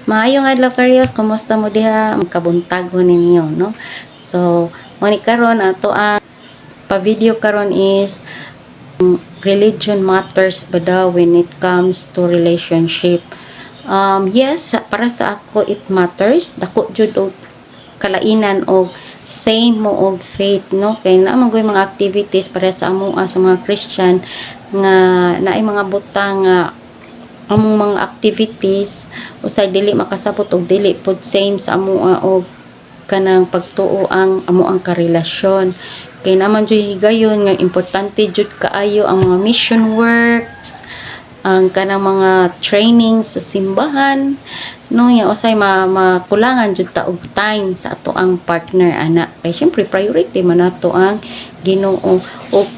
Maayong adlaw karyos, kumusta mo diha? Magkabuntag ninyo, no? So, mo ni karon ato ang pa-video karon is religion matters ba daw when it comes to relationship. Yes, para sa ako it matters. Dako jud og kalainan og same mo og faith, no? Kay naa man mga activities para sa amo sa mga Christian nga naay mga butang nga among mga activities usay dili makasabot og dili pod same sa amo og kanang pagtuo ang amo ang karelasyon. Kay naman jud higayon nga importante jud kaayo ang mga mission works, ang kanang mga training sa simbahan, no? Yang usay makulangan jud ta og time sa ato ang partner ana. Kay syempre priority man nato ang Ginoo.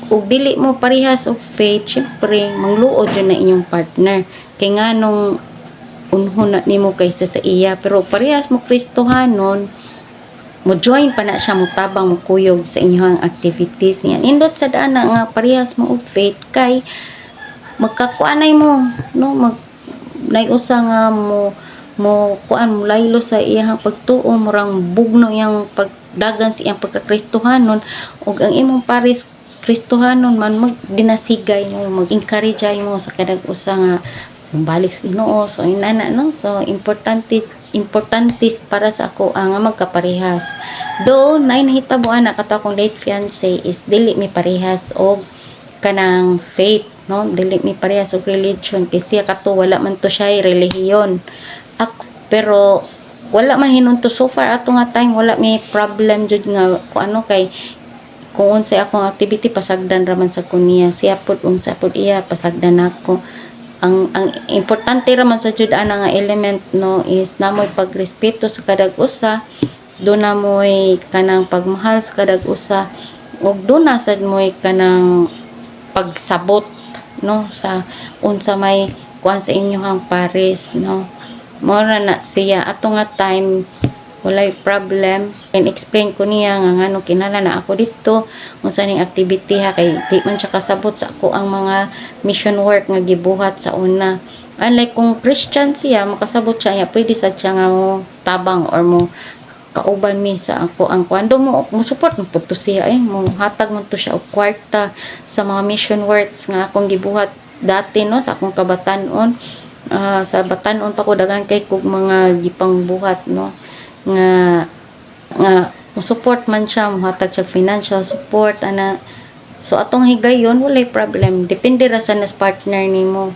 Og dili mo parehas og faith, syempre mangluod jud na inyong partner. Kay nganong unhon na nimo kaysa sa iya, pero parehas mo Kristohanon, mo join pa na siya, mo tabang, mo kuyog sa inyong activities niyan. Indot sa daan na nga parehas mo og faith kay magkakuanay mo, no? Naiusa nga mo kuan mo laylo sa iyang pagtuo, murang bugno iyang pagdagan sa iyang pagkakristohanon, ug ang imong pares Kristohanon man magdinasigay mo, mag-encourage mo sa kadag usa nga balik sa Ginoo. So inana, no? So importante para sa ako ang magkaparehas. Do nay nahitabo ana kato akong late fiance is dili mi parehas og kanang faith, no? Dili mi parehas og religion kasi kato wala man to siya relihiyon. Pero wala man hinunto so far ato nga time, wala may problem jud nga kung ano, kay kung unsay akong activity pasagdan raman sa kunya, siya pud unsa pud iya pasagdan ako. Ang importante raman sa jud ana nga element, no, is namoy pagrespeto sa kadag usa, do na moy kanang pagmahal sa kadag usa, ug do na sad moy kanang pagsabot, no, sa unsa may kuan sa inyong pares, no. Mora na siya ato nga time walay problem, and explain ko niya nga ngano kinala na ako dito unsa ning activity ha, kay di man siya kasabot sa ako ang mga mission work nga gibuhat sa una. Unlike kung Christian siya, makasabot siya, pwede sad siya nga mo tabang or mo kauban mi sa ako ang kwando mo support mo pud to siya, mo hatag mo to siya og kwarta sa mga mission works nga akong gibuhat dati, no, sa akong kabatanon. Sa batanon pa ko dagan kay kog mga gipang buhat, no, nga support man siya, muhatag siya financial support ana. So atong higayon walay problem, depende ra sa nas partner nimo,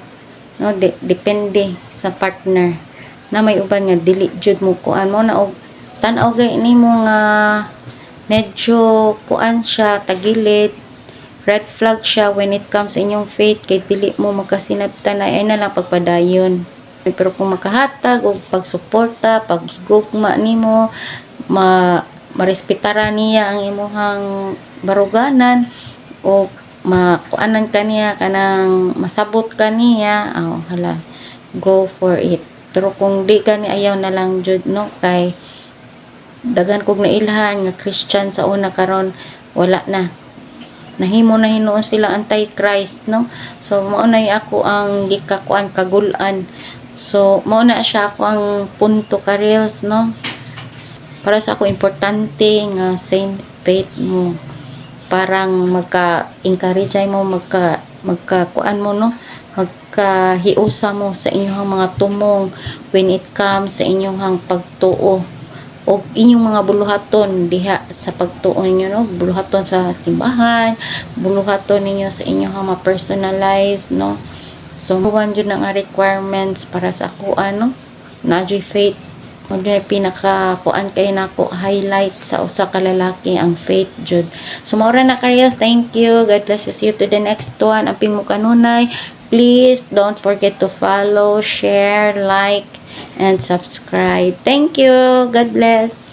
no, depende sa partner na may uban nga dili jud mo kuan mo na og tan-aw gay nimo nga medyo kuan siya tagilid, red flag siya when it comes inyong faith, kay dili mo magkasinabtan ay na lang pagpadayon. Pero kung makahatag o pagsuporta, paghigugma nimo, marespetara niya ang imuhang baruganan o makuanan kaniya kanang masabot kaniya, hala, go for it. Pero kung di kani ayaw na lang jud, no, kay dagan kog nailhan nga Christian sa una karon wala na. Nahimo na hinuon sila anti-Christ, no. So mao nay ako ang gikakuan kagulan. So mao na siya ako ang punto ka reels, no. Para sa ako importante nga same faith mo, parang magka-encourage mo, magkakuan mo, no, magkahiusa mo sa inyong mga tumong when it comes sa inyong pagtuo o inyong mga buluhaton diha sa pagtuo ninyo, no, buluhaton sa simbahan, buluhaton ninyo sa inyong mga personal lives, no. So one jud nga requirements para sa ako, ano, na faith. Mo pinaka kuan kay nako highlight sa usa ka lalaki ang faith jud. So maura na karyas, thank you, God bless you, see you to the next one. Amping mo kanunay, please don't forget to follow, share, like, and subscribe. Thank you, God bless.